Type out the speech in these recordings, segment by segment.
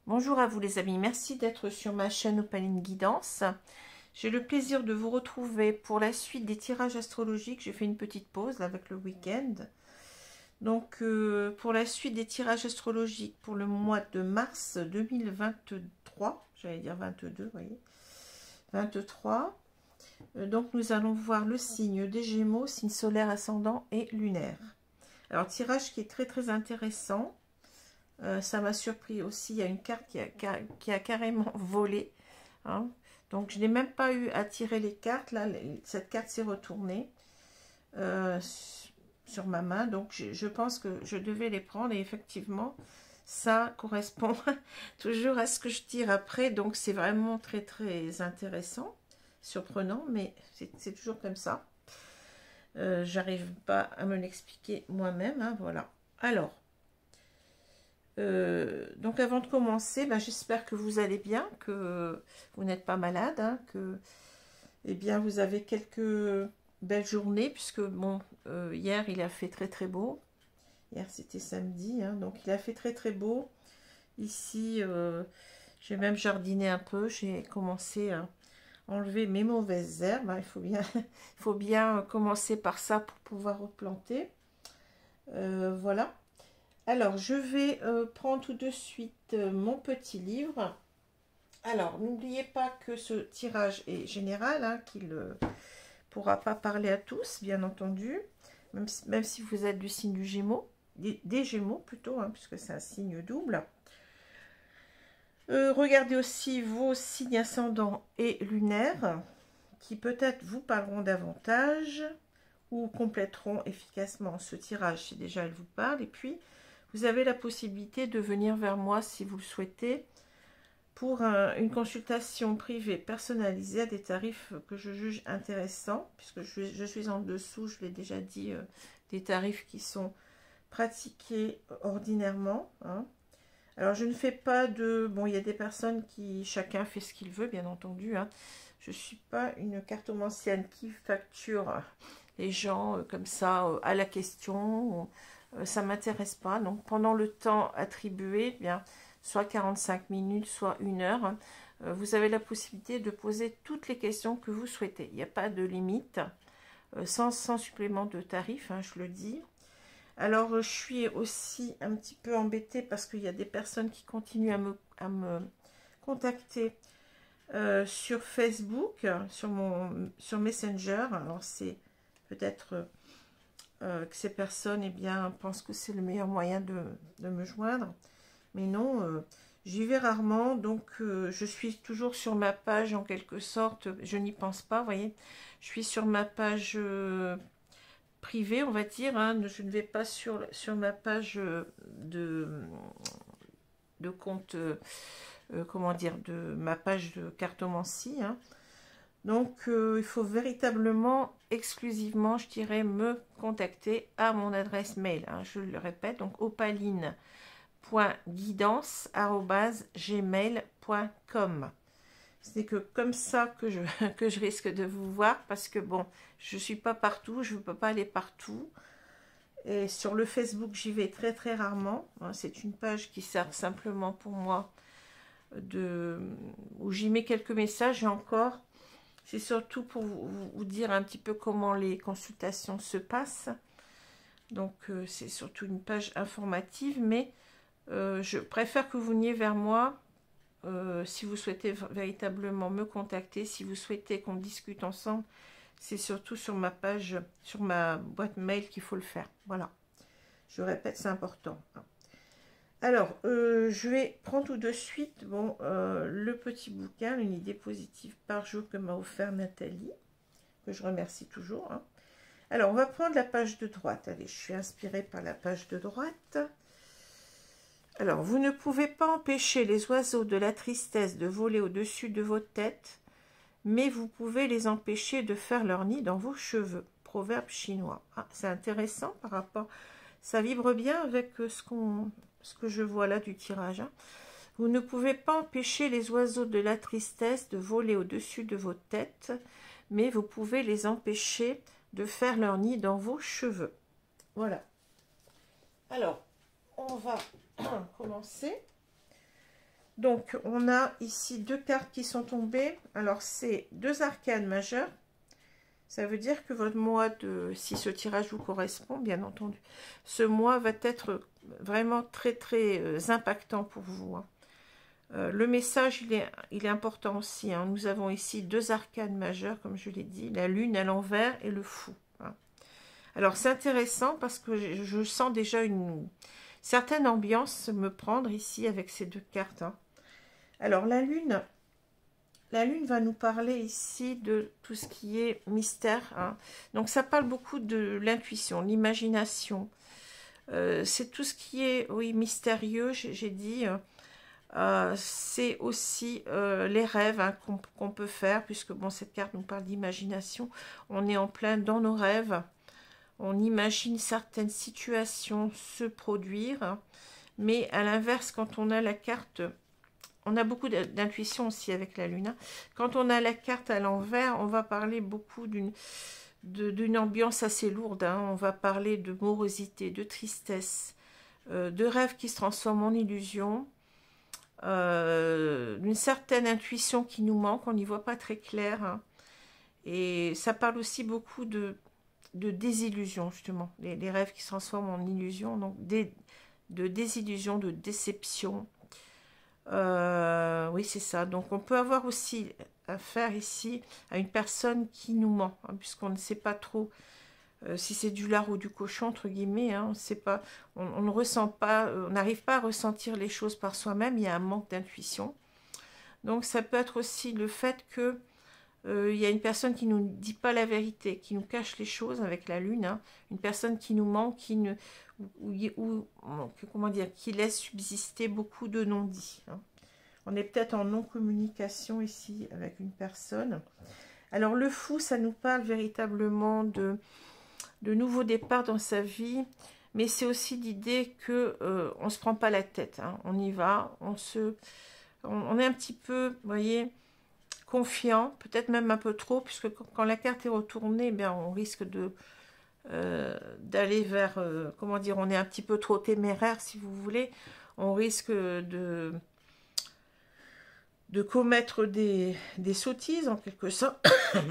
Bonjour à vous les amis, merci d'être sur ma chaîne Opaline Guidance. J'ai le plaisir de vous retrouver pour la suite des tirages astrologiques. J'ai fait une petite pause là, avec le week-end. Donc pour la suite des tirages astrologiques pour le mois de mars 2023, j'allais dire 22, vous voyez, 23. Donc nous allons voir le signe des Gémeaux, signe solaire, ascendant et lunaire. Alors tirage qui est très intéressant. Ça m'a surpris aussi, il y a une carte qui a carrément volé. Hein. Donc je n'ai même pas eu à tirer les cartes. Là, cette carte s'est retournée sur ma main. Donc je pense que je devais les prendre. Et effectivement, ça correspond toujours à ce que je tire après. Donc c'est vraiment très intéressant. Surprenant, mais c'est toujours comme ça. J'arrive pas à me l'expliquer moi-même. Hein, voilà. Alors. Donc avant de commencer, j'espère que vous allez bien, que vous n'êtes pas malade, hein, que bien, vous avez quelques belles journées, puisque bon, hier il a fait très beau. Hier c'était samedi, hein, donc il a fait très beau. Ici, j'ai même jardiné un peu, j'ai commencé à enlever mes mauvaises herbes. Hein, il faut bien commencer par ça pour pouvoir replanter. Voilà. Alors, je vais prendre tout de suite mon petit livre. Alors, n'oubliez pas que ce tirage est général, hein, qu'il ne pourra pas parler à tous, bien entendu, même si vous êtes du signe du Gémeaux, des Gémeaux plutôt, hein, puisque c'est un signe double. Regardez aussi vos signes ascendants et lunaires, qui peut-être vous parleront davantage ou compléteront efficacement ce tirage si déjà elles vous parlent. Et puis, vous avez la possibilité de venir vers moi si vous le souhaitez pour une consultation privée personnalisée à des tarifs que je juge intéressants, puisque je suis en dessous, je l'ai déjà dit, des tarifs qui sont pratiqués ordinairement. Hein. Alors je ne fais pas de... Bon, il y a des personnes qui... Chacun fait ce qu'il veut, bien entendu. Hein. Je ne suis pas une cartomancienne qui facture les gens comme ça à la question. Ça ne m'intéresse pas. Donc, pendant le temps attribué, bien, soit 45 minutes, soit 1 heure, hein, vous avez la possibilité de poser toutes les questions que vous souhaitez. Il n'y a pas de limite, sans supplément de tarif, hein, je le dis. Alors, je suis aussi un petit peu embêtée parce qu'il y a des personnes qui continuent à me contacter sur Facebook, sur Messenger. Alors, c'est peut-être... que ces personnes pensent que c'est le meilleur moyen de me joindre. Mais non, j'y vais rarement. Donc, je suis toujours sur ma page en quelque sorte. Je n'y pense pas, vous voyez. Je suis sur ma page privée, on va dire. Hein. Je ne vais pas sur ma page de compte, comment dire, de ma page de cartomancie. Hein. Donc, il faut véritablement, exclusivement, je dirais, me contacter à mon adresse mail. Hein, je le répète, donc opaline.guidance@gmail.com. C'est que comme ça que je risque de vous voir, parce que bon, je ne suis pas partout, je ne peux pas aller partout. Et sur le Facebook, j'y vais très rarement. Hein, c'est une page qui sert simplement pour moi, où j'y mets quelques messages et encore... C'est surtout pour vous dire un petit peu comment les consultations se passent. Donc, c'est surtout une page informative, mais je préfère que vous veniez vers moi si vous souhaitez véritablement me contacter, si vous souhaitez qu'on discute ensemble. C'est surtout sur ma page, sur ma boîte mail qu'il faut le faire. Voilà. Je répète, c'est important. Alors, je vais prendre tout de suite le petit bouquin, une idée positive par jour que m'a offert Nathalie, que je remercie toujours. Hein. Alors, on va prendre la page de droite. Allez, je suis inspirée par la page de droite. Alors, vous ne pouvez pas empêcher les oiseaux de la tristesse de voler au-dessus de vos têtes, mais vous pouvez les empêcher de faire leur nid dans vos cheveux. Proverbe chinois. Ah, c'est intéressant par rapport... Ça vibre bien avec ce que je vois là du tirage. Hein. Vous ne pouvez pas empêcher les oiseaux de la tristesse de voler au-dessus de vos têtes, mais vous pouvez les empêcher de faire leur nid dans vos cheveux. Voilà. Alors, on va commencer. Donc, on a ici 2 cartes qui sont tombées. Alors, c'est 2 arcanes majeures. Ça veut dire que votre mois de... Si ce tirage vous correspond, bien entendu, ce mois va être vraiment très, très impactant pour vous. Hein. Le message, il est important aussi. Hein. Nous avons ici 2 arcanes majeures, comme je l'ai dit. La lune à l'envers et le fou. Hein. Alors, c'est intéressant parce que je sens déjà une certaine ambiance me prendre ici avec ces 2 cartes. Hein. Alors, la lune va nous parler ici de tout ce qui est mystère. Hein. Donc, ça parle beaucoup de l'intuition, l'imagination. C'est tout ce qui est, oui, mystérieux, j'ai dit. C'est aussi les rêves hein, qu'on peut faire, puisque, bon, cette carte nous parle d'imagination. On est en plein dans nos rêves. On imagine certaines situations se produire. Hein. Mais, à l'inverse, quand on a la carte... On a beaucoup d'intuition aussi avec la lune. Hein. Quand on a la carte à l'envers, on va parler beaucoup d'une ambiance assez lourde. Hein. On va parler de morosité, de tristesse, de rêves qui se transforment en illusions, d'une certaine intuition qui nous manque, on n'y voit pas très clair. Hein. Et ça parle aussi beaucoup de désillusion, justement. Les rêves qui se transforment en illusions, donc de désillusion, de déception. Oui, c'est ça. Donc, on peut avoir aussi affaire ici à une personne qui nous ment, hein, puisqu'on ne sait pas trop si c'est du lard ou du cochon, entre guillemets. Hein, on sait pas, on ne ressent pas, on n'arrive pas à ressentir les choses par soi-même. Il y a un manque d'intuition. Donc, ça peut être aussi le fait que il y a une personne qui ne nous dit pas la vérité, qui nous cache les choses avec la lune. Hein, une personne qui nous ment, qui ne... comment dire, qui laisse subsister beaucoup de non-dits. Hein. On est peut-être en non-communication ici avec une personne. Alors le fou, ça nous parle véritablement de nouveaux départs dans sa vie, mais c'est aussi l'idée que on ne se prend pas la tête. Hein. On y va, on est un petit peu, vous voyez, confiant, peut-être même un peu trop, puisque quand la carte est retournée, eh bien, on risque d'aller vers, comment dire, on est un petit peu trop téméraire, si vous voulez. On risque de commettre des sottises, en quelque sorte,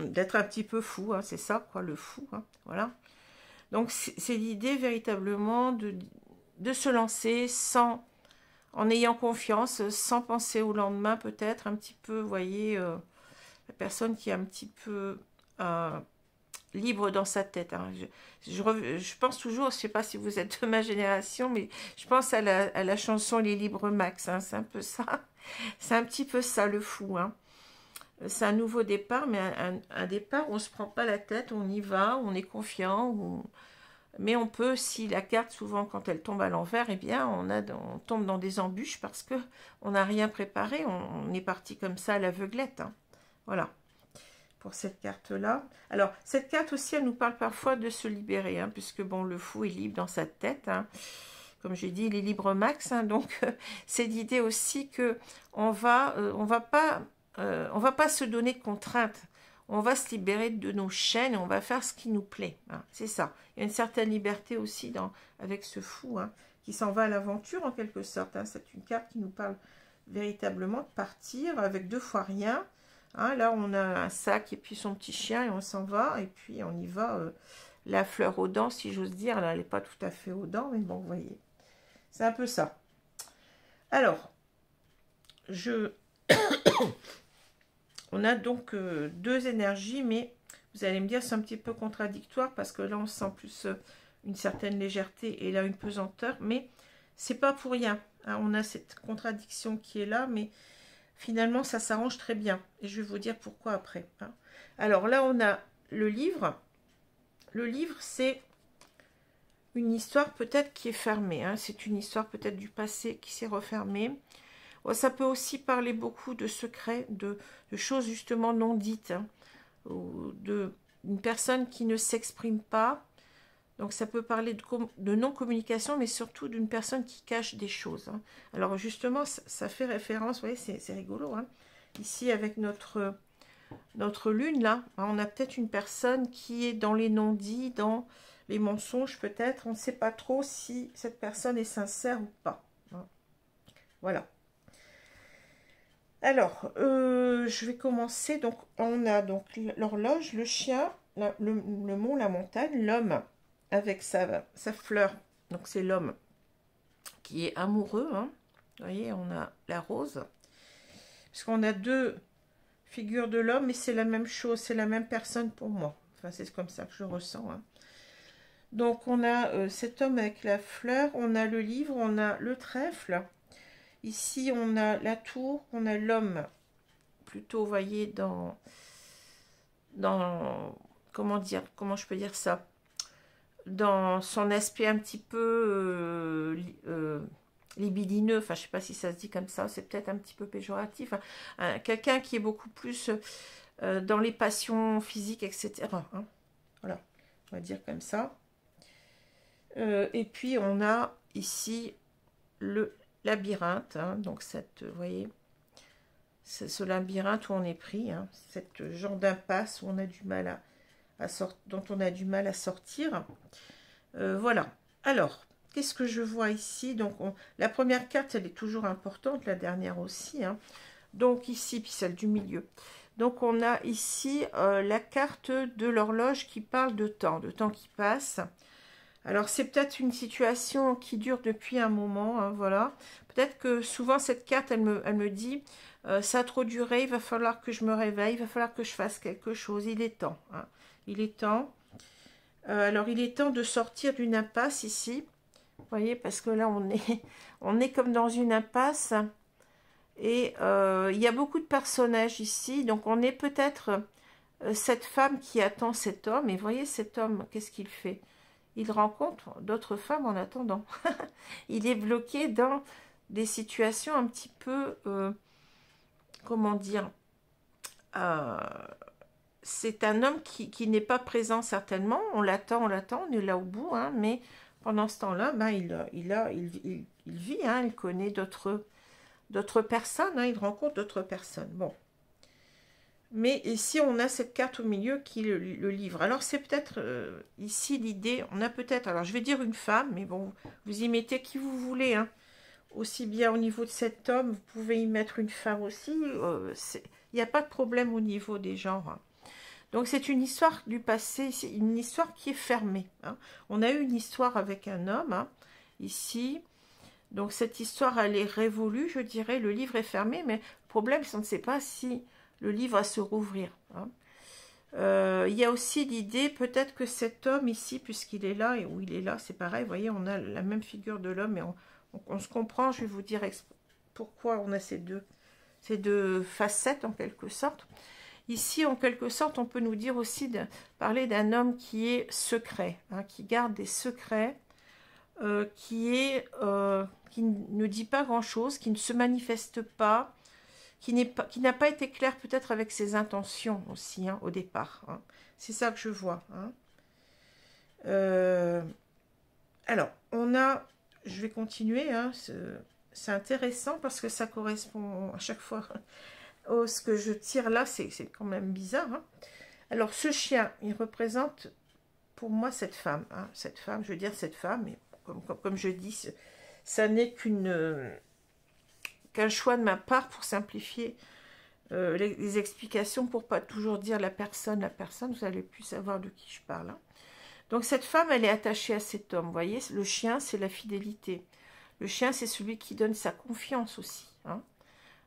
d'être un petit peu fou, hein, c'est ça, quoi, le fou, hein, voilà. Donc, c'est l'idée, véritablement, de se lancer en ayant confiance, sans penser au lendemain, peut-être, un petit peu, vous voyez, la personne qui est un petit peu... libre dans sa tête. Hein. Je pense toujours, je ne sais pas si vous êtes de ma génération, mais je pense à la chanson Les Libres Max. Hein. C'est un peu ça. C'est un petit peu ça, le fou. Hein. C'est un nouveau départ, mais un départ où on ne se prend pas la tête, on y va, on est confiant. Mais on peut, si la carte, souvent, quand elle tombe à l'envers, eh bien, on tombe dans des embûches parce qu'on n'a rien préparé. On est parti comme ça à l'aveuglette. Hein. Voilà. Pour cette carte-là. Alors, cette carte aussi, elle nous parle parfois de se libérer, hein, puisque, bon, le fou est libre dans sa tête. Hein. Comme j'ai dit, il est libre max. Hein, donc, c'est l'idée aussi que on va pas se donner de contraintes. On va se libérer de nos chaînes et on va faire ce qui nous plaît. Hein, c'est ça. Il y a une certaine liberté aussi avec ce fou, hein, qui s'en va à l'aventure, en quelque sorte. Hein. C'est une carte qui nous parle véritablement de partir avec 2 fois rien. Hein, là, on a un sac et puis son petit chien et on s'en va. Et puis, on y va la fleur aux dents, si j'ose dire. Là, elle n'est pas tout à fait aux dents, mais bon, vous voyez. C'est un peu ça. Alors, on a donc 2 énergies, mais vous allez me dire, c'est un petit peu contradictoire parce que là, on sent plus une certaine légèreté et là, une pesanteur. Mais c'est pas pour rien. Hein, on a cette contradiction qui est là, mais... Finalement, ça s'arrange très bien. Et je vais vous dire pourquoi après. Hein. Alors là, on a le livre. Le livre, c'est une histoire peut-être qui est fermée. Hein. C'est une histoire peut-être du passé qui s'est refermée. Ouais, ça peut aussi parler beaucoup de secrets, de choses justement non dites. Hein, ou d'une personne qui ne s'exprime pas. Donc ça peut parler de non-communication, mais surtout d'une personne qui cache des choses. Hein. Alors justement, ça fait référence, vous voyez, c'est rigolo. Hein. Ici, avec notre lune, là, hein, on a peut-être une personne qui est dans les non-dits, dans les mensonges peut-être. On ne sait pas trop si cette personne est sincère ou pas. Hein. Voilà. Alors, je vais commencer. Donc, on a donc l'horloge, le chien, le mont, la montagne, l'homme avec sa fleur. Donc, c'est l'homme qui est amoureux. Hein. Vous voyez, on a la rose. Parce qu'on a deux figures de l'homme, mais c'est la même chose, c'est la même personne pour moi. Enfin, c'est comme ça que je ressens. Hein. Donc, on a cet homme avec la fleur, on a le livre, on a le trèfle. Ici, on a la tour, on a l'homme, plutôt, vous voyez, comment dire, comment je peux dire ça, dans son aspect un petit peu libidineux, enfin, je sais pas si ça se dit comme ça, c'est peut-être un petit peu péjoratif, hein. Quelqu'un qui est beaucoup plus dans les passions physiques, etc. Hein. Voilà, on va dire comme ça. Et puis, on a ici le labyrinthe, hein, donc cette, vous voyez, c'est ce labyrinthe où on est pris, hein, cette genre d'impasse où on a du mal dont on a du mal à sortir. Voilà. Alors, qu'est-ce que je vois ici? Donc, la première carte, elle est toujours importante, la dernière aussi. Hein. Donc, ici, puis celle du milieu. Donc, on a ici la carte de l'horloge qui parle de temps qui passe. Alors, c'est peut-être une situation qui dure depuis un moment, hein, voilà. Peut-être que souvent, cette carte, elle me dit, ça a trop duré, il va falloir que je me réveille, il va falloir que je fasse quelque chose, il est temps. Hein. Il est temps. Alors, il est temps de sortir d'une impasse ici. Vous voyez, parce que là, on est comme dans une impasse. Et il y a beaucoup de personnages ici. Donc, on est peut-être cette femme qui attend cet homme. Et vous voyez, cet homme, qu'est-ce qu'il fait? Il rencontre d'autres femmes en attendant. Il est bloqué dans des situations un petit peu, comment dire, c'est un homme qui n'est pas présent certainement. On l'attend, on est là au bout, hein, mais pendant ce temps-là, ben, il vit, hein, il connaît d'autres personnes, hein, il rencontre d'autres personnes. Bon. Mais ici, on a cette carte au milieu qui est le livre. Alors, c'est peut-être ici l'idée, on a peut-être, alors je vais dire une femme, mais bon, vous y mettez qui vous voulez. Hein. Aussi bien au niveau de cet homme, vous pouvez y mettre une femme aussi. Il n'y a pas de problème au niveau des genres. Hein. Donc, c'est une histoire du passé, une histoire qui est fermée. Hein. On a eu une histoire avec un homme, hein, ici. Donc, cette histoire, elle est révolue, je dirais. Le livre est fermé, mais le problème, c'est qu'on ne sait pas si le livre va se rouvrir. Hein. Il y a aussi l'idée, peut-être que cet homme ici, puisqu'il est là et où il est là, c'est pareil, vous voyez, on a la même figure de l'homme et on se comprend, je vais vous dire pourquoi on a ces deux facettes en quelque sorte. Ici, en quelque sorte, on peut nous dire aussi parler d'un homme qui est secret, hein, qui garde des secrets, qui ne dit pas grand-chose, qui ne se manifeste pas, qui n'a pas été clair peut-être avec ses intentions aussi, hein, au départ. Hein. C'est ça que je vois. Hein. Alors, je vais continuer, hein, c'est intéressant parce que ça correspond à chaque fois ce que je tire là, c'est quand même bizarre. Hein. Alors, ce chien, il représente pour moi cette femme. Hein, cette femme, je veux dire cette femme, mais comme je dis, ça n'est qu'un choix de ma part pour simplifier les explications, pour pas toujours dire la personne, vous allez plus savoir de qui je parle. Hein. Donc cette femme, elle est attachée à cet homme, vous voyez, le chien, c'est la fidélité. Le chien, c'est celui qui donne sa confiance aussi. Hein.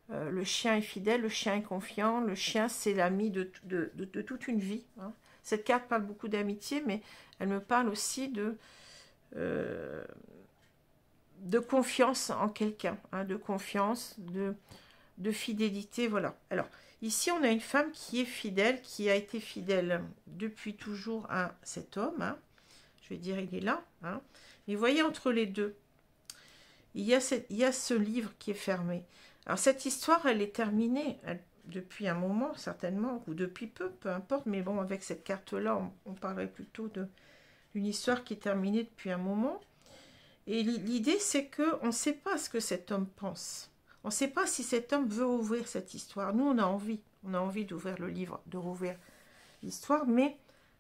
Le chien est fidèle, le chien est confiant, le chien, c'est l'ami de toute une vie. Hein. Cette carte parle beaucoup d'amitié, mais elle me parle aussi de confiance en quelqu'un, hein, de confiance, de fidélité, voilà. Alors, ici, on a une femme qui est fidèle, qui a été fidèle depuis toujours à cet homme. Hein. Je vais dire, il est là. Hein. Et vous voyez, entre les deux, il y a ce livre qui est fermé. Alors, cette histoire, elle est terminée depuis un moment, certainement, ou depuis peu importe. Mais bon, avec cette carte-là, on parlerait plutôt d'une histoire qui est terminée depuis un moment. Et l'idée, c'est qu'on ne sait pas ce que cet homme pense. On ne sait pas si cet homme veut ouvrir cette histoire. Nous, on a envie d'ouvrir le livre, de rouvrir l'histoire, mais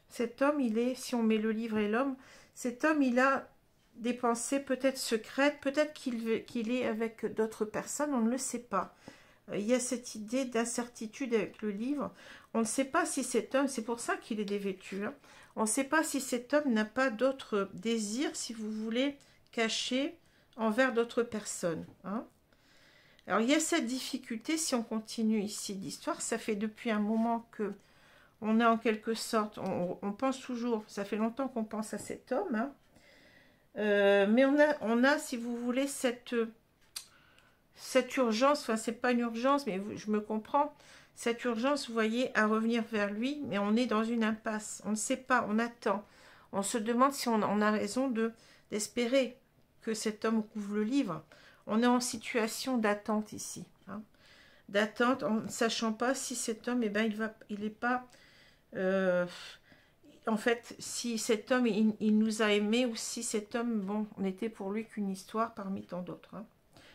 cet homme, si on met le livre et l'homme, cet homme, il a des pensées peut-être secrètes, peut-être qu'il est avec d'autres personnes, on ne le sait pas. il y a cette idée d'incertitude avec le livre. On ne sait pas si cet homme, c'est pour ça qu'il est dévêtu, hein, on ne sait pas si cet homme n'a pas d'autres désirs, si vous voulez, cachés envers d'autres personnes. Hein. Alors, il y a cette difficulté, si on continue ici l'histoire, ça fait depuis un moment que on a en quelque sorte, on pense toujours, ça fait longtemps qu'on pense à cet homme, hein, mais on a, si vous voulez, cette urgence, enfin, c'est pas une urgence, mais je me comprends, cette urgence, vous voyez, à revenir vers lui, mais on est dans une impasse, on ne sait pas, on attend, on se demande si on a raison d'espérer que cet homme ouvre le livre. On est en situation d'attente ici, hein, d'attente, en ne sachant pas si cet homme, eh ben, il n'est pas, en fait, si cet homme, il nous a aimés, ou si cet homme, bon, on était pour lui qu'une histoire parmi tant d'autres, hein.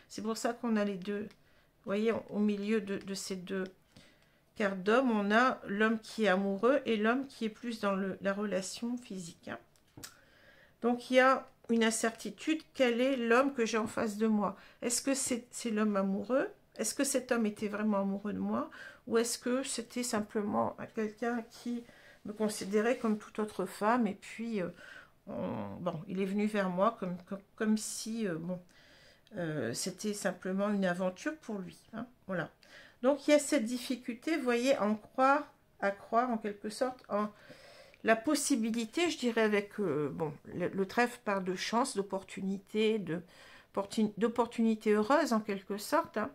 C'est pour ça qu'on a les deux, vous voyez, au milieu de ces deux cartes d'homme, on a l'homme qui est amoureux et l'homme qui est plus dans la relation physique, hein. Donc, il y a une incertitude, quel est l'homme que j'ai en face de moi? Est-ce que c'est l'homme amoureux? Est-ce que cet homme était vraiment amoureux de moi? Ou est-ce que c'était simplement quelqu'un qui me considérait comme toute autre femme? Et puis, bon, il est venu vers moi comme si, bon, c'était simplement une aventure pour lui, hein, voilà. Donc, il y a cette difficulté, vous voyez, à croire en quelque sorte en la possibilité, je dirais, avec, bon, le trèfle parle de chance, d'opportunité, d'opportunité heureuse en quelque sorte, hein,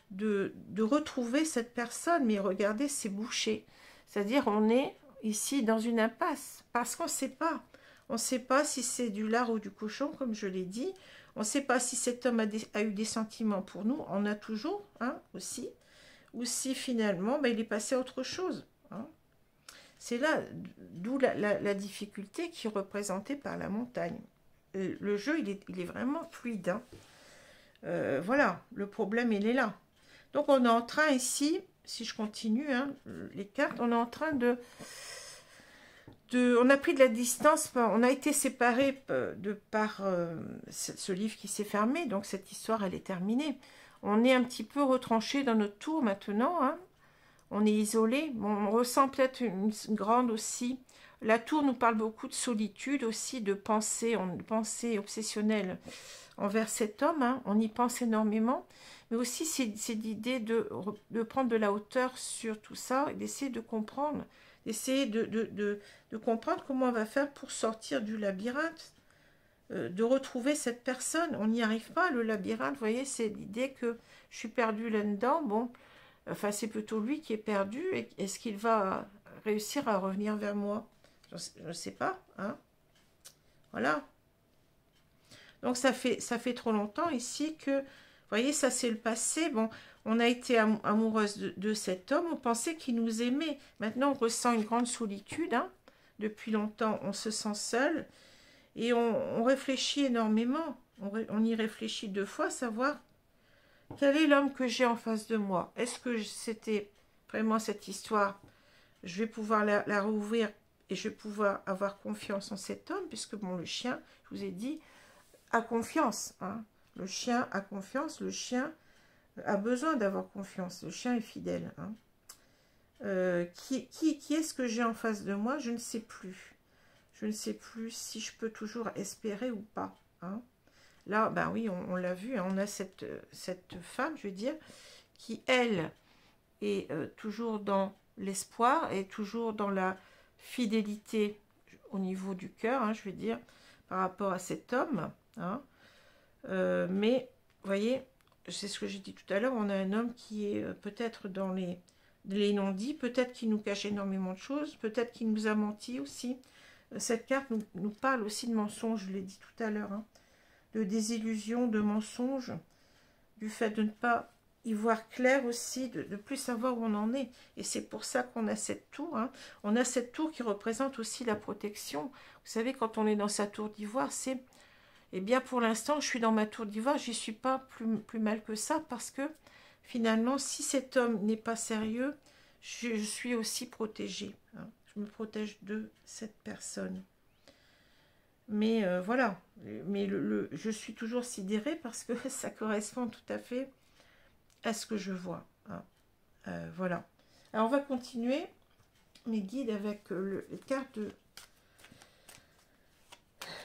de retrouver cette personne. Mais regardez, c'est bouché. C'est-à-dire, on est ici dans une impasse, parce qu'on ne sait pas. On ne sait pas si c'est du lard ou du cochon, comme je l'ai dit. On ne sait pas si cet homme a eu des sentiments pour nous. On a toujours, hein, aussi. Ou si finalement, ben, il est passé à autre chose, hein. C'est là, d'où la difficulté qui est représentée par la montagne. Le jeu, il est vraiment fluide, hein. Voilà, le problème, il est là. Donc, on est en train ici, si je continue, hein, les cartes, on est en train on a pris de la distance, on a été séparés par ce livre qui s'est fermé, donc cette histoire, elle est terminée. On est un petit peu retranché dans notre tour maintenant, hein. On est isolé. Bon, on ressent peut-être une grande aussi. La tour nous parle beaucoup de solitude aussi, de pensée obsessionnelle envers cet homme, hein. On y pense énormément. Mais aussi, c'est l'idée de prendre de la hauteur sur tout ça et d'essayer de comprendre. D'essayer de comprendre comment on va faire pour sortir du labyrinthe. De retrouver cette personne. On n'y arrive pas, le labyrinthe. Vous voyez, c'est l'idée que je suis perdue là-dedans. Bon. Enfin, c'est plutôt lui qui est perdu. Est-ce qu'il va réussir à revenir vers moi? Je ne sais pas, hein. Voilà. Donc, ça fait trop longtemps ici que, vous voyez, ça c'est le passé. Bon, on a été amoureuse de cet homme. On pensait qu'il nous aimait. Maintenant, on ressent une grande solitude, hein. Depuis longtemps, on se sent seul. Et on réfléchit énormément. On y réfléchit 2 fois, savoir... Quel est l'homme que j'ai en face de moi? Est-ce que c'était vraiment cette histoire? Je vais pouvoir la rouvrir et je vais pouvoir avoir confiance en cet homme, puisque bon, le chien, je vous ai dit, a confiance, hein. Le chien a confiance, le chien a besoin d'avoir confiance, le chien est fidèle, hein. Qui est-ce que j'ai en face de moi? Je ne sais plus. Je ne sais plus si je peux toujours espérer ou pas, hein. Là, ben oui, on l'a vu, hein, on a cette femme, je veux dire, qui, elle, est toujours dans l'espoir, et toujours dans la fidélité au niveau du cœur, hein, je veux dire, par rapport à cet homme, hein. Mais, vous voyez, c'est ce que j'ai dit tout à l'heure, on a un homme qui est peut-être dans les non-dits, peut-être qu'il nous cache énormément de choses, peut-être qu'il nous a menti aussi. Cette carte nous parle aussi de mensonges, je l'ai dit tout à l'heure, hein. De désillusion, de mensonges, du fait de ne pas y voir clair aussi, de plus savoir où on en est. Et c'est pour ça qu'on a cette tour, hein. On a cette tour qui représente aussi la protection. Vous savez, quand on est dans sa tour d'ivoire, c'est... Eh bien, pour l'instant, je suis dans ma tour d'ivoire, j'y suis pas plus mal que ça, parce que, finalement, si cet homme n'est pas sérieux, je suis aussi protégée, hein. Je me protège de cette personne. Mais voilà, mais je suis toujours sidérée parce que ça correspond tout à fait à ce que je vois. Hein. Voilà. Alors, on va continuer mes guides avec les cartes de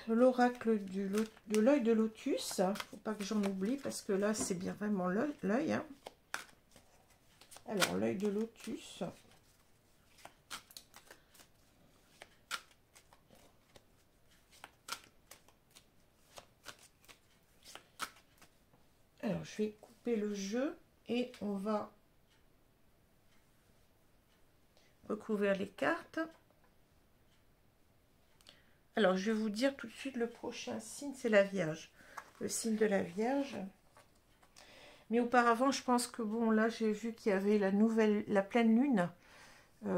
l'oracle de l'œil de lotus. Faut pas que j'en oublie parce que là, c'est bien vraiment l'œil. Hein. Alors, l'œil de lotus. Alors, je vais couper le jeu et on va recouvrir les cartes. Alors, je vais vous dire tout de suite, le prochain signe, c'est la Vierge. Le signe de la Vierge. Mais auparavant, je pense que, bon, là, j'ai vu qu'il y avait la pleine lune.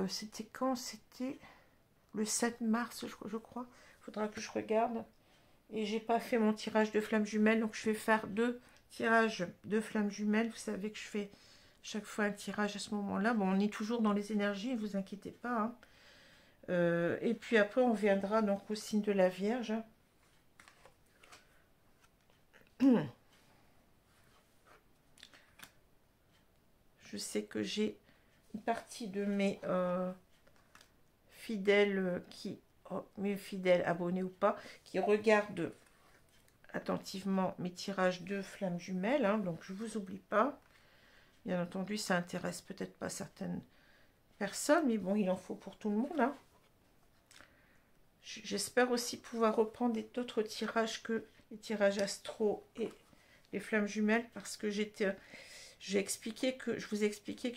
C'était quand? C'était le 7 mars, je crois. Il faudra que je regarde. Et j'ai pas fait mon tirage de flammes jumelles, donc je vais faire 2 tirages de flammes jumelles. Vous savez que je fais chaque fois un tirage à ce moment-là. Bon, on est toujours dans les énergies, ne vous inquiétez pas. Hein. Et puis après, on viendra donc au signe de la Vierge. Je sais que j'ai une partie de mes fidèles mes fidèles abonnés ou pas, qui regardent attentivement mes tirages de flammes jumelles. Hein, donc, je ne vous oublie pas. Bien entendu, ça intéresse peut-être pas certaines personnes, mais bon, il en faut pour tout le monde. Hein. J'espère aussi pouvoir reprendre d'autres tirages que les tirages astro et les flammes jumelles, parce que je vous ai expliqué que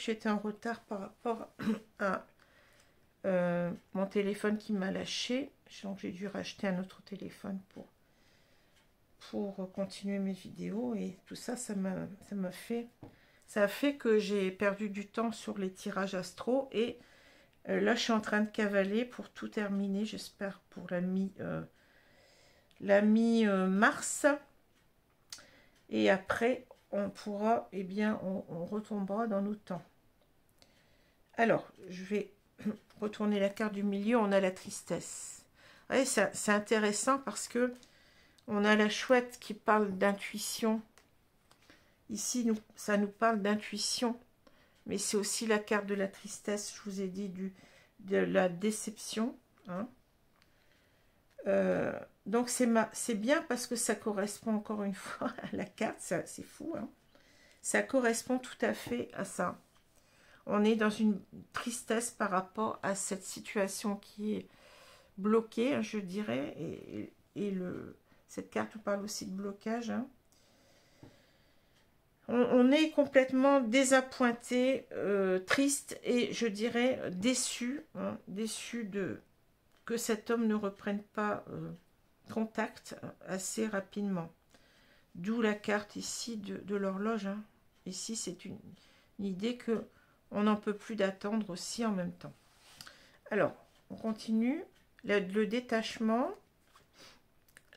j'étais en retard par rapport à mon téléphone qui m'a lâché. Donc j'ai dû racheter un autre téléphone pour continuer mes vidéos, et tout ça, ça a fait que j'ai perdu du temps sur les tirages astro, et là je suis en train de cavaler pour tout terminer, j'espère pour la mi-mars, et après on pourra, eh bien on retombera dans nos temps. Alors je vais retourner la carte du milieu. On a la tristesse. Ouais, c'est intéressant parce que on a la chouette qui parle d'intuition. Ici, ça nous parle d'intuition, mais c'est aussi la carte de la tristesse. Je vous ai dit de la déception. Hein. Donc c'est bien parce que ça correspond encore une fois à la carte. C'est fou. Hein. Ça correspond tout à fait à ça. On est dans une tristesse par rapport à cette situation qui est bloquée, je dirais, et cette carte nous parle aussi de blocage. Hein. On est complètement désappointé, triste et je dirais déçu, hein, déçu que cet homme ne reprenne pas contact assez rapidement. D'où la carte ici de l'horloge. Hein. Ici, c'est une idée que on n'en peut plus d'attendre aussi en même temps. Alors, on continue. Le détachement,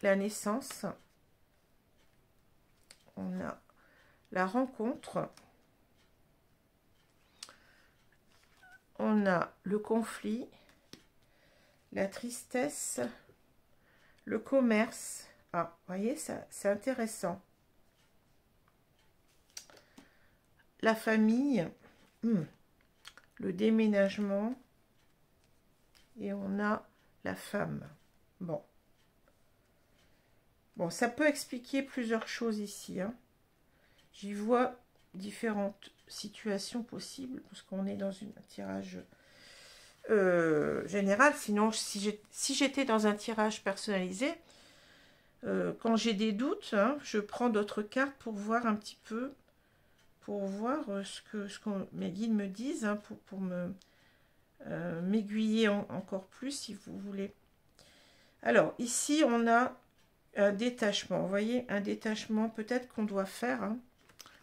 la naissance. On a la rencontre. On a le conflit, la tristesse, le commerce. Ah, vous voyez, c'est intéressant. La famille. Le déménagement, et on a la femme. Bon, ça peut expliquer plusieurs choses ici. Hein. J'y vois différentes situations possibles, parce qu'on est dans un tirage général. Sinon, si j'étais dans un tirage personnalisé, quand j'ai des doutes, hein, je prends d'autres cartes pour voir un petit peu, pour voir ce que mes guides me disent, hein, pour m'aiguiller encore plus, si vous voulez. Alors, ici, on a un détachement. Vous voyez, un détachement peut-être qu'on doit faire. Hein.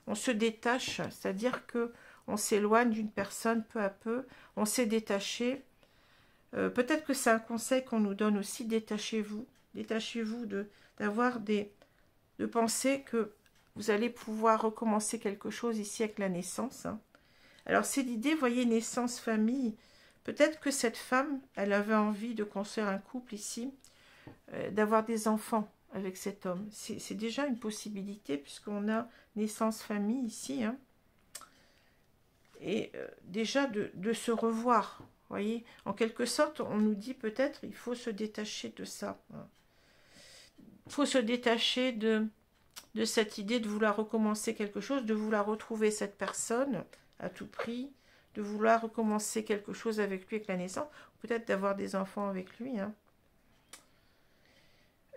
On se détache, c'est-à-dire que on s'éloigne d'une personne peu à peu. On s'est détaché. Peut-être que c'est un conseil qu'on nous donne aussi. Détachez-vous. Détachez-vous de penser que vous allez pouvoir recommencer quelque chose ici avec la naissance. Hein. Alors, c'est l'idée, vous voyez, naissance, famille. Peut-être que cette femme, elle avait envie de construire un couple ici, d'avoir des enfants avec cet homme. C'est déjà une possibilité, puisqu'on a naissance, famille ici. Hein. et déjà de se revoir. Voyez, en quelque sorte, on nous dit peut-être il faut se détacher de ça. Il faut se détacher de cette idée de vouloir recommencer quelque chose, de vouloir retrouver cette personne à tout prix, de vouloir recommencer quelque chose avec lui avec la naissance, peut-être d'avoir des enfants avec lui. Hein.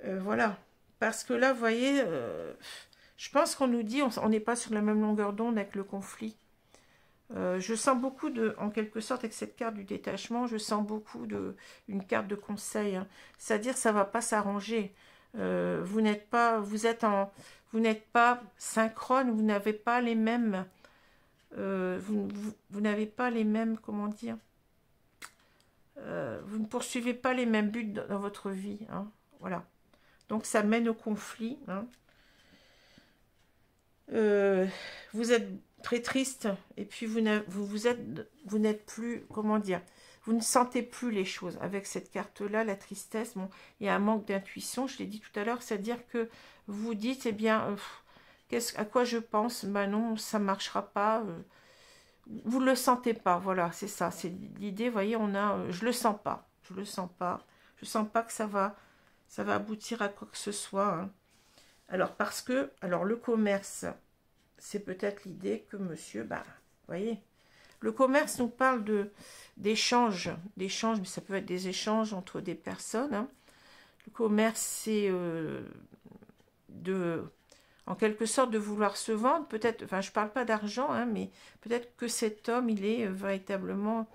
Voilà. Parce que là, vous voyez, je pense qu'on nous dit on n'est pas sur la même longueur d'onde avec le conflit. Je sens beaucoup en quelque sorte, avec cette carte du détachement, je sens beaucoup une carte de conseil. Hein. C'est-à-dire, ça va pas s'arranger. Vous n'êtes pas synchrone, vous n'avez pas les mêmes, vous n'avez pas les mêmes, comment dire, vous ne poursuivez pas les mêmes buts dans votre vie. Hein. Voilà. Donc, ça mène au conflit. Hein. Vous êtes très triste et puis vous n'êtes plus, comment dire, vous ne sentez plus les choses. Avec cette carte-là, la tristesse, bon, il y a un manque d'intuition, je l'ai dit tout à l'heure, c'est-à-dire que vous dites, eh bien, à quoi je pense? Ben non, ça ne marchera pas. Vous ne le sentez pas, voilà, c'est ça, c'est l'idée, vous voyez, je le sens pas, je sens pas que ça va aboutir à quoi que ce soit. Hein. Alors, le commerce, c'est peut-être l'idée que monsieur, bah, vous voyez, le commerce nous parle d'échanges, mais ça peut être des échanges entre des personnes. Hein. Le commerce, c'est en quelque sorte, de vouloir se vendre. Peut-être, enfin, je parle pas d'argent, hein, mais peut-être que cet homme, il est véritablement,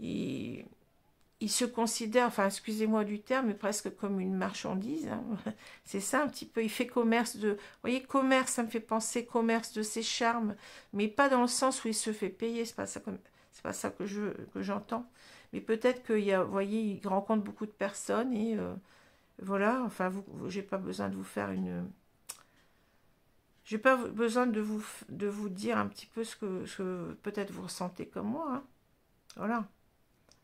il se considère, enfin, excusez-moi du terme, mais presque comme une marchandise. Hein. C'est ça un petit peu. Il fait commerce de... Vous voyez, commerce, ça me fait penser commerce de ses charmes, mais pas dans le sens où il se fait payer. C'est pas ça que j'entends. Mais peut-être vous voyez, il rencontre beaucoup de personnes et voilà. Enfin, j'ai pas besoin de vous faire une... J'ai pas besoin de vous dire un petit peu ce que peut-être vous ressentez comme moi. Hein. Voilà.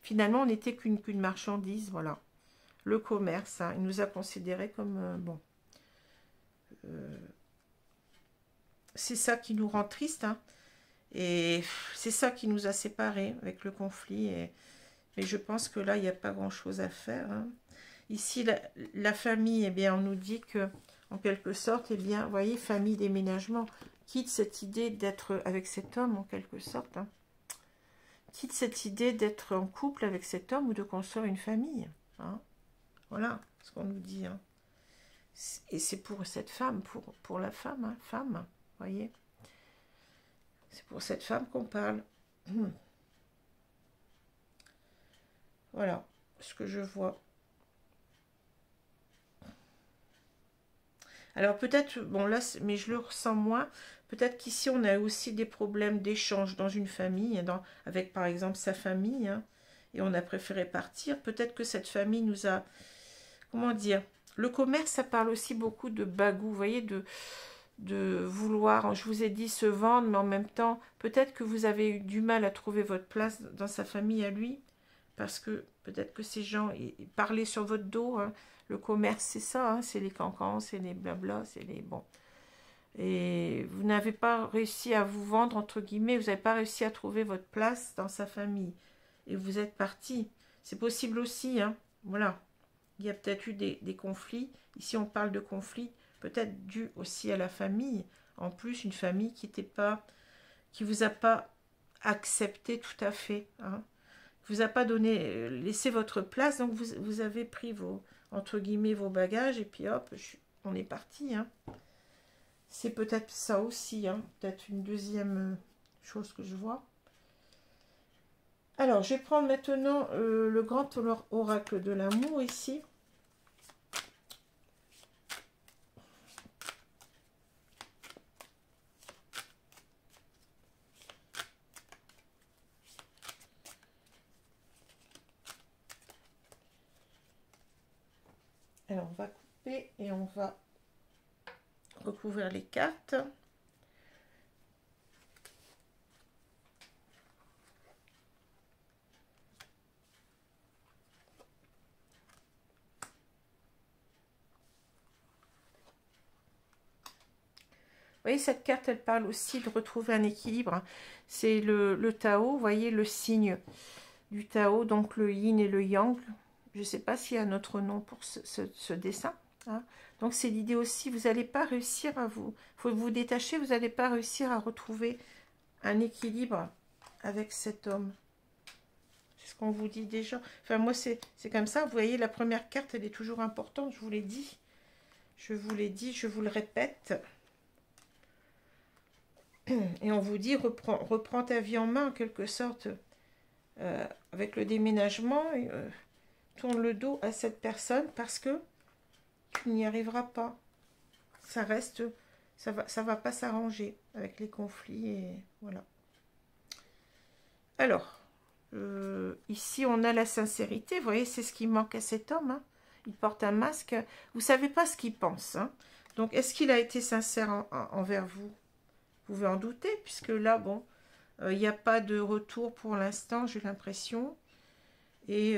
Finalement, on n'était qu'une marchandise, voilà. Le commerce, hein, il nous a considérés comme... bon. C'est ça qui nous rend triste, hein, et c'est ça qui nous a séparés avec le conflit. Mais je pense que là, il n'y a pas grand-chose à faire. Hein. Ici, la famille, eh bien, on nous dit que, en quelque sorte, eh bien, vous voyez, famille, déménagement, quitte cette idée d'être avec cet homme, en quelque sorte, hein. Quitte cette idée d'être en couple avec cet homme ou de construire une famille. Hein. Voilà ce qu'on nous dit. Hein. Et c'est pour cette femme, pour la femme, hein, femme, voyez. C'est pour cette femme qu'on parle. Voilà ce que je vois. Alors peut-être, bon là, mais je le ressens moins, peut-être qu'ici on a aussi des problèmes d'échange dans une famille, avec par exemple sa famille, hein, et on a préféré partir. Peut-être que cette famille nous a, comment dire, le commerce, ça parle aussi beaucoup de bagou, vous voyez, de vouloir, je vous ai dit se vendre, mais en même temps, peut-être que vous avez eu du mal à trouver votre place dans sa famille à lui, parce que peut-être que ces gens parlaient sur votre dos, hein. Le commerce, c'est ça, hein, c'est les cancans, c'est les blabla, c'est les... Bon. Et vous n'avez pas réussi à vous vendre, entre guillemets, vous n'avez pas réussi à trouver votre place dans sa famille. Et vous êtes parti. C'est possible aussi, hein. Voilà. Il y a peut-être eu des conflits. Ici, on parle de conflits, peut-être dû aussi à la famille. En plus, une famille qui vous a pas accepté tout à fait, hein. Vous a pas donné, laissé votre place, donc vous avez pris vos, entre guillemets, vos bagages, et puis hop, on est parti. Hein. C'est peut-être ça aussi, hein, peut-être une deuxième chose que je vois. Alors, je vais prendre maintenant le grand oracle de l'amour ici. Alors, on va couper et on va recouvrir les cartes. voyez, cette carte, elle parle aussi de retrouver un équilibre. Hein. C'est le Tao, vous voyez, le signe du Tao, donc le yin et le yang. Je ne sais pas s'il y a un autre nom pour ce dessin. Hein. Donc, c'est l'idée aussi, vous n'allez pas réussir à vous... Il faut vous détacher, vous n'allez pas réussir à retrouver un équilibre avec cet homme. C'est ce qu'on vous dit déjà. Enfin, moi, c'est comme ça. Vous voyez, la première carte, elle est toujours importante, je vous l'ai dit. Je vous l'ai dit, je vous le répète. Et on vous dit, reprends ta vie en main, en quelque sorte, avec le déménagement. Tourne le dos à cette personne parce que tu n'y arriveras pas. Ça reste, ça va pas s'arranger avec les conflits et voilà. Alors, ici on a la sincérité. Vous voyez, c'est ce qui manque à cet homme. Hein. Il porte un masque. Vous savez pas ce qu'il pense. Hein. Donc, est-ce qu'il a été sincère envers vous? Vous pouvez en douter, puisque là, bon, il n'y a pas de retour pour l'instant, j'ai l'impression. Et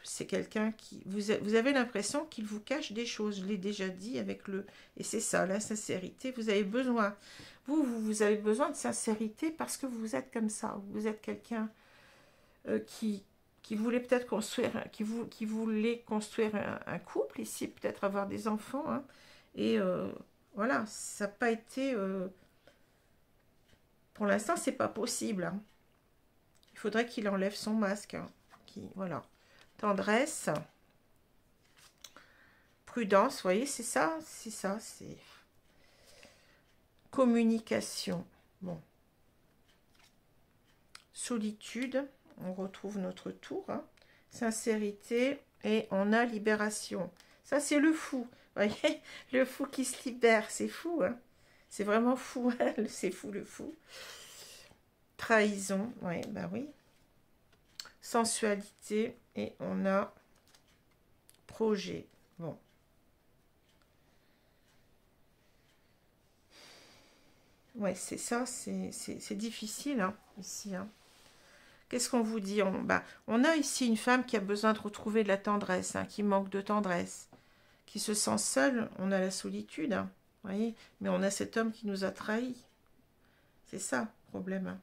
c'est quelqu'un qui... Vous avez l'impression qu'il vous cache des choses. Je l'ai déjà dit avec le... Et c'est ça, la sincérité. Vous avez besoin... Vous avez besoin de sincérité parce que vous êtes comme ça. Vous êtes quelqu'un qui voulait peut-être construire... Qui voulait construire un couple ici, peut-être avoir des enfants. Hein, et voilà, ça n'a pas été... pour l'instant, c'est pas possible. Hein. Il faudrait qu'il enlève son masque. Hein. Voilà, tendresse, prudence, vous voyez, c'est ça, c'est communication, bon, solitude, on retrouve notre tour, hein. Sincérité, et on a libération, ça c'est le fou, vous voyez, le fou qui se libère, c'est fou, hein. C'est vraiment fou, hein. C'est fou le fou, trahison, ouais, bah oui, sensualité, et on a projet. Bon. Ouais, c'est ça, c'est difficile, hein, ici. Hein. Qu'est-ce qu'on vous dit? On a ici une femme qui a besoin de retrouver de la tendresse, hein, qui manque de tendresse, qui se sent seule. On a la solitude, hein, voyez, mais on a cet homme qui nous a trahis. C'est ça, le problème. Hein.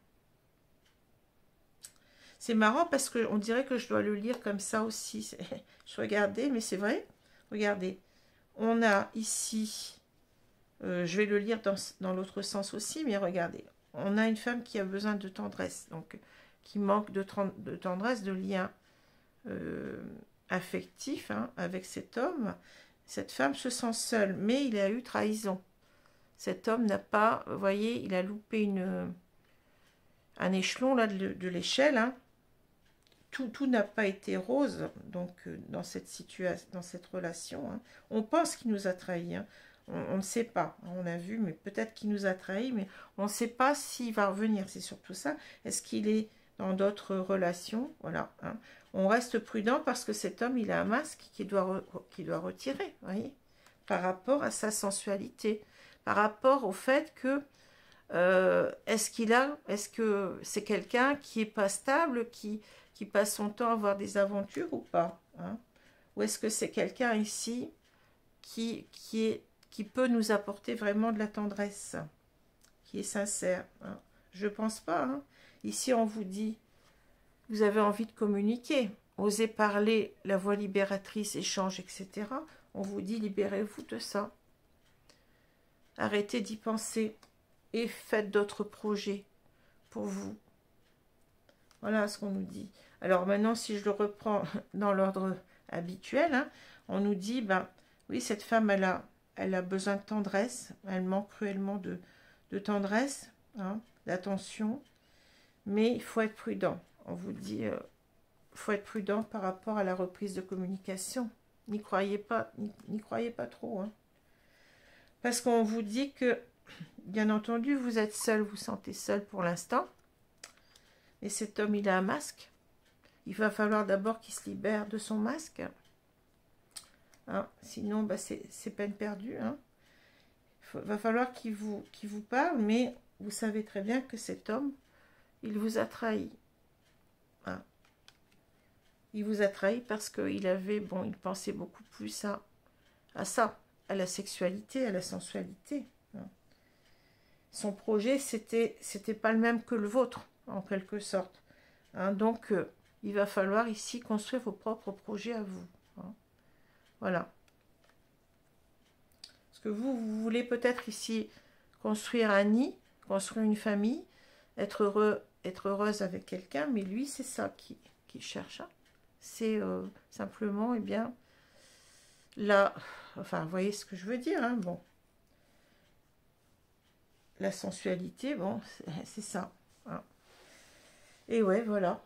C'est marrant parce qu'on dirait que je dois le lire comme ça aussi. Je regardais, mais c'est vrai. Regardez. On a ici, je vais le lire dans l'autre sens aussi, mais regardez. On a une femme qui a besoin de tendresse, donc qui manque de tendresse, de lien affectif hein, avec cet homme. Cette femme se sent seule, mais il a eu trahison. Cet homme n'a pas, vous voyez, il a loupé un échelon là, de l'échelle, hein. Tout n'a pas été rose donc dans cette situation, dans cette relation. Hein. On pense qu'il nous a trahis. Hein. On ne sait pas. On a vu, mais peut-être qu'il nous a trahis, mais on ne sait pas s'il va revenir. C'est surtout ça. Est-ce qu'il est dans d'autres relations? Voilà. Hein. On reste prudent parce que cet homme, il a un masque qu'il doit retirer, voyez, par rapport à sa sensualité, par rapport au fait que est-ce que c'est quelqu'un qui est pas stable, qui passe son temps à avoir des aventures ou pas, hein? Ou est-ce que c'est quelqu'un ici qui peut nous apporter vraiment de la tendresse, qui est sincère, hein? Je pense pas. Hein? Ici, on vous dit, vous avez envie de communiquer, osez parler, la voix libératrice, échange, etc. On vous dit, libérez-vous de ça. Arrêtez d'y penser et faites d'autres projets pour vous. Voilà ce qu'on nous dit. Alors maintenant, si je le reprends dans l'ordre habituel, hein, on nous dit, ben oui, cette femme, elle a besoin de tendresse, elle manque cruellement de tendresse, hein, d'attention, mais il faut être prudent. On vous dit, il faut être prudent par rapport à la reprise de communication. N'y croyez pas trop. Hein. Parce qu'on vous dit que, bien entendu, vous êtes seul, vous sentez seul pour l'instant. Et cet homme, il a un masque. Il va falloir d'abord qu'il se libère de son masque. Hein, sinon, bah, c'est peine perdue. Hein. Va falloir qu'il vous parle, mais vous savez très bien que cet homme, il vous a trahi. Hein. Il vous a trahi parce qu'il avait, bon, il pensait beaucoup plus à ça, à la sexualité, à la sensualité. Hein. son projet, c'était pas le même que le vôtre, en quelque sorte. Hein, donc, il va falloir ici construire vos propres projets à vous. Hein. Voilà. Parce que vous voulez peut-être ici construire un nid, construire une famille, être heureuse avec quelqu'un, mais lui, c'est ça qu'il cherche. Hein. C'est simplement, eh bien, là, enfin, vous voyez ce que je veux dire, hein, bon. La sensualité, bon, c'est ça. Hein. Et ouais, voilà.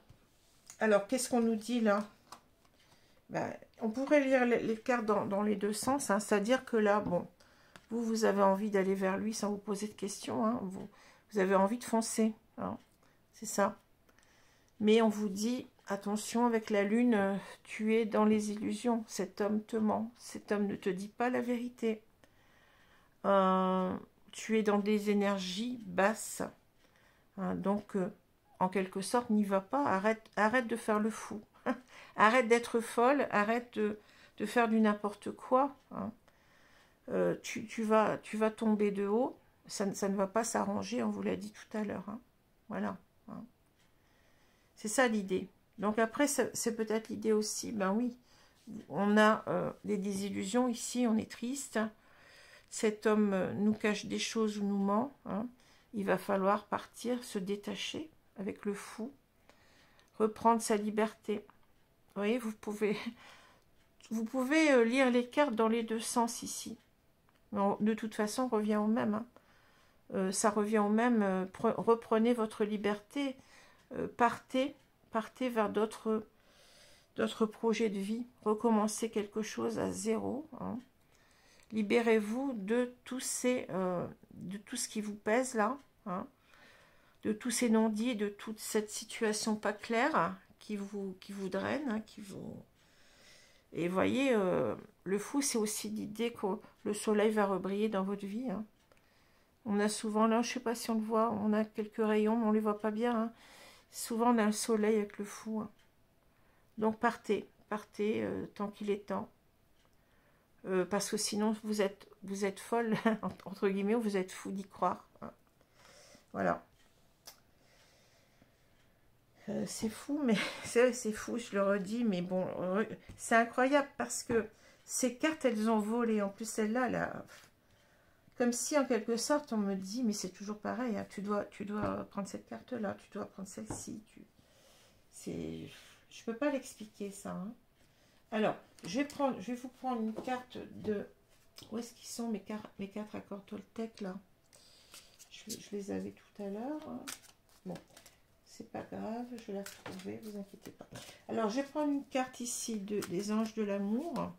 Alors, qu'est-ce qu'on nous dit là? Ben, on pourrait lire les cartes dans les deux sens, hein, c'est-à-dire que là, bon, vous avez envie d'aller vers lui sans vous poser de questions, hein, vous avez envie de foncer, hein, c'est ça. Mais on vous dit, attention avec la lune, tu es dans les illusions, cet homme te ment, cet homme ne te dit pas la vérité. Tu es dans des énergies basses, hein, donc en quelque sorte, n'y va pas, arrête de faire le fou. Arrête d'être folle, arrête de faire du n'importe quoi. Hein. Tu vas tomber de haut, ça ne va pas s'arranger, on vous l'a dit tout à l'heure. Hein. Voilà. Hein. C'est ça l'idée. Donc après, c'est peut-être l'idée aussi, ben oui, on a des désillusions ici, on est triste. Cet homme nous cache des choses ou nous ment. Hein. Il va falloir partir, se détacher avec le fou, reprendre sa liberté. Vous voyez, vous pouvez lire les cartes dans les deux sens ici. Mais de toute façon, on revient au même. Hein. Ça revient au même. Reprenez votre liberté. Partez vers d'autres projets de vie. Recommencez quelque chose à zéro. Hein. Libérez-vous de tout ce qui vous pèse là. Hein. De tous ces non-dits, de toute cette situation pas claire qui vous draine, hein, Et voyez, le fou, c'est aussi l'idée que le soleil va rebriller dans votre vie. Hein. On a souvent, là, je ne sais pas si on le voit, on a quelques rayons, mais on ne les voit pas bien. Hein. Souvent, on a un soleil avec le fou. Hein. Donc, partez tant qu'il est temps. Parce que sinon, vous êtes folle, entre guillemets, ou vous êtes fou d'y croire. Hein. Voilà. C'est fou, mais c'est fou, je le redis, mais bon, c'est incroyable parce que ces cartes, elles ont volé. En plus, celle-là, là, comme si en quelque sorte, on me dit, mais c'est toujours pareil, hein, tu dois prendre cette carte-là, tu dois prendre celle-ci. Je peux pas l'expliquer ça. Hein. Alors, je vais vous prendre une carte de... Où est-ce qu'ils sont mes quatre accords Toltec, là? Je les avais tout à l'heure. Hein. Bon. C'est pas grave, je vais la retrouver, vous inquiétez pas. Alors, je vais prendre une carte ici des anges de l'amour.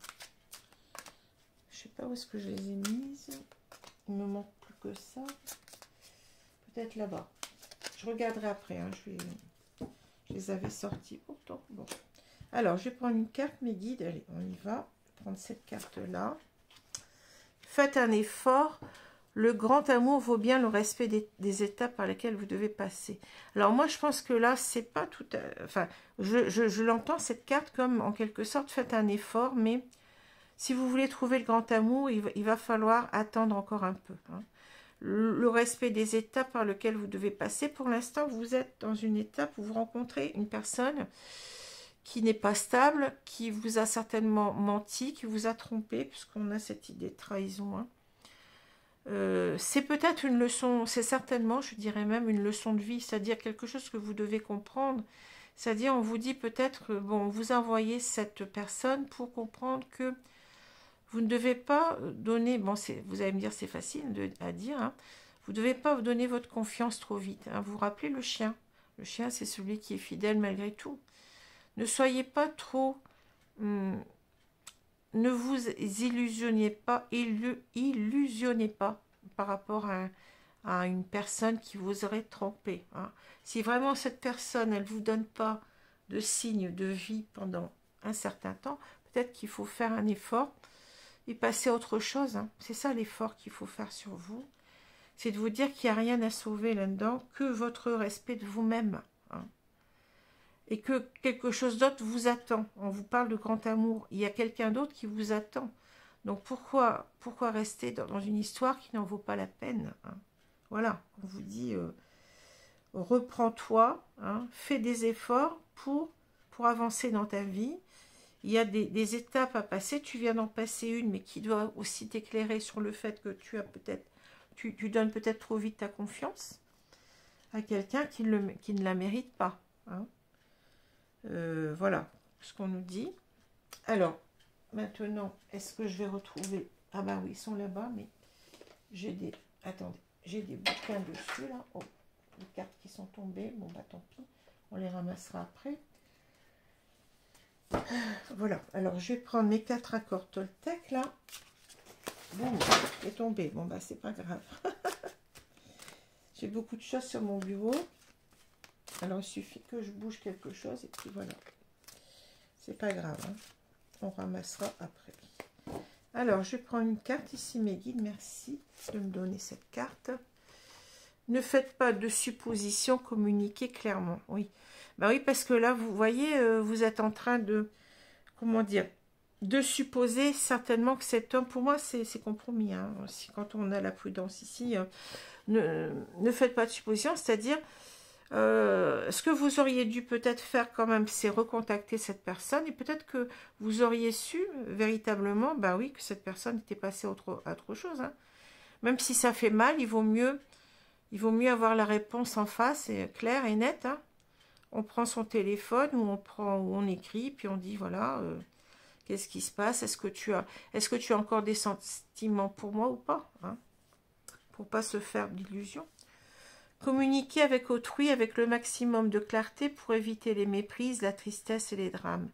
Je sais pas où est-ce que je les ai mises. Il me manque plus que ça. Peut-être là-bas. Je regarderai après. Hein, je les avais sortis pourtant. Bon. Alors, je vais prendre une carte, mes guides. Allez, on y va. Je vais prendre cette carte-là. Faites un effort. Le grand amour vaut bien le respect des étapes par lesquelles vous devez passer. Alors moi, je pense que là, c'est pas tout... Enfin, je l'entends, cette carte, comme en quelque sorte, faites un effort, mais si vous voulez trouver le grand amour, il va falloir attendre encore un peu. Hein. Le respect des étapes par lesquelles vous devez passer. Pour l'instant, vous êtes dans une étape où vous rencontrez une personne qui n'est pas stable, qui vous a certainement menti, qui vous a trompé, puisqu'on a cette idée de trahison, hein. C'est peut-être une leçon, c'est certainement, je dirais même, une leçon de vie, c'est-à-dire quelque chose que vous devez comprendre. C'est-à-dire, on vous dit peut-être, bon, vous envoyez cette personne pour comprendre que vous ne devez pas donner, bon, vous allez me dire, c'est facile à dire, hein, vous ne devez pas vous donner votre confiance trop vite. Hein. Vous vous rappelez le chien? Le chien, c'est celui qui est fidèle malgré tout. Ne soyez pas trop... ne vous illusionnez pas par rapport à une personne qui vous aurait trompé. Hein. Si vraiment cette personne, elle ne vous donne pas de signe de vie pendant un certain temps, peut-être qu'il faut faire un effort et passer à autre chose. Hein. C'est ça l'effort qu'il faut faire sur vous. C'est de vous dire qu'il n'y a rien à sauver là-dedans que votre respect de vous-même. Hein. Et que quelque chose d'autre vous attend. On vous parle de grand amour. Il y a quelqu'un d'autre qui vous attend. Donc pourquoi rester dans une histoire qui n'en vaut pas la peine, hein? voilà, on vous dit, reprends-toi, hein, fais des efforts pour avancer dans ta vie. Il y a des étapes à passer, tu viens d'en passer une, mais qui doit aussi t'éclairer sur le fait que tu as peut-être, tu donnes peut-être trop vite ta confiance à quelqu'un qui ne la mérite pas. Hein. Voilà ce qu'on nous dit. Alors, maintenant, est-ce que je vais retrouver... Ah bah oui, ils sont là-bas, mais j'ai des... Attendez, j'ai des bouquins dessus, là. Oh, les cartes qui sont tombées. Bon, bah tant pis, on les ramassera après. Voilà, alors je vais prendre mes 4 accords Toltec, là. Boum, c'est tombé. Bon, bah c'est pas grave. J'ai beaucoup de choses sur mon bureau. Alors, il suffit que je bouge quelque chose, et puis voilà. C'est pas grave, hein. On ramassera après. Alors, je vais prendre une carte ici, mes guides. Merci de me donner cette carte. Ne faites pas de suppositions, communiquez clairement. Oui, bah oui, parce que là, vous voyez, vous êtes en train de, comment dire, de supposer certainement que cet homme, pour moi, c'est compromis. Hein. Si, quand on a la prudence ici, ne faites pas de suppositions, c'est-à-dire, ce que vous auriez dû peut-être faire quand même, c'est recontacter cette personne, et peut-être que vous auriez su véritablement, bah oui, que cette personne était passée à autre chose. Hein. Même si ça fait mal, il vaut mieux avoir la réponse en face, et claire et nette. Hein. On prend son téléphone, ou on écrit, puis on dit voilà, qu'est-ce qui se passe, est-ce que tu as encore des sentiments pour moi ou pas, hein, pour pas se faire d'illusions. Communiquer avec autrui avec le maximum de clarté pour éviter les méprises, la tristesse et les drames.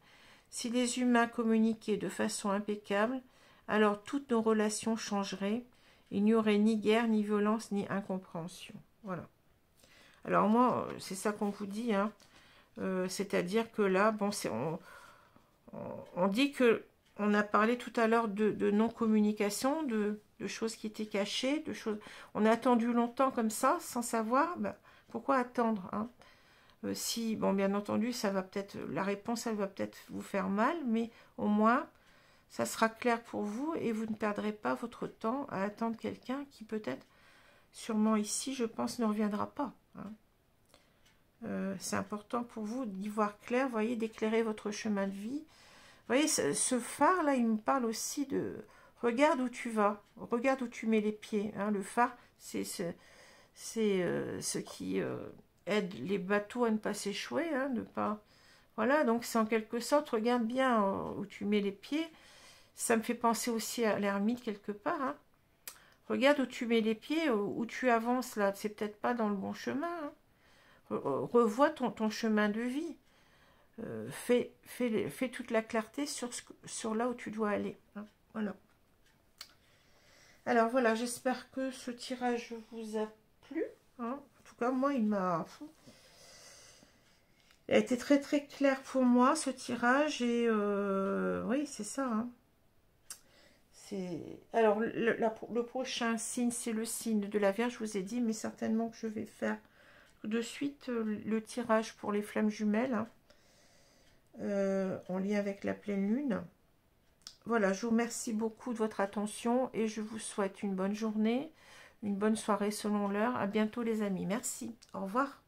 Si les humains communiquaient de façon impeccable, alors toutes nos relations changeraient. Il n'y aurait ni guerre, ni violence, ni incompréhension. Voilà. Alors moi, c'est ça qu'on vous dit, hein. C'est-à-dire que là, bon, on dit que, on a parlé tout à l'heure de non-communication, de choses qui étaient cachées, de choses... On a attendu longtemps comme ça, sans savoir, ben, pourquoi attendre, hein. Si, bon, bien entendu, ça va peut-être, la réponse, elle va peut-être vous faire mal, mais au moins, ça sera clair pour vous et vous ne perdrez pas votre temps à attendre quelqu'un qui peut-être, sûrement ici, je pense, ne reviendra pas. Hein. C'est important pour vous d'y voir clair, vous voyez, d'éclairer votre chemin de vie. Vous voyez, ce phare-là, il me parle aussi de... Regarde où tu vas, regarde où tu mets les pieds. Hein. Le phare, c'est ce qui aide les bateaux à ne pas s'échouer, hein, de pas... Voilà, donc c'est en quelque sorte, regarde bien où tu mets les pieds. Ça me fait penser aussi à l'ermite quelque part. Hein. Regarde où tu mets les pieds, où tu avances là. C'est peut-être pas dans le bon chemin. Hein. Revois ton chemin de vie. Fais toute la clarté sur là où tu dois aller. Hein. Voilà. Alors voilà, j'espère que ce tirage vous a plu. Hein. En tout cas, moi, il a été très très clair pour moi, ce tirage. Et oui, c'est ça. Hein. Alors, le prochain signe, c'est le signe de la Vierge, je vous ai dit, mais certainement que je vais faire de suite le tirage pour les flammes jumelles, hein, en lien avec la pleine lune. Voilà, je vous remercie beaucoup de votre attention et je vous souhaite une bonne journée, une bonne soirée selon l'heure. À bientôt les amis, merci, au revoir.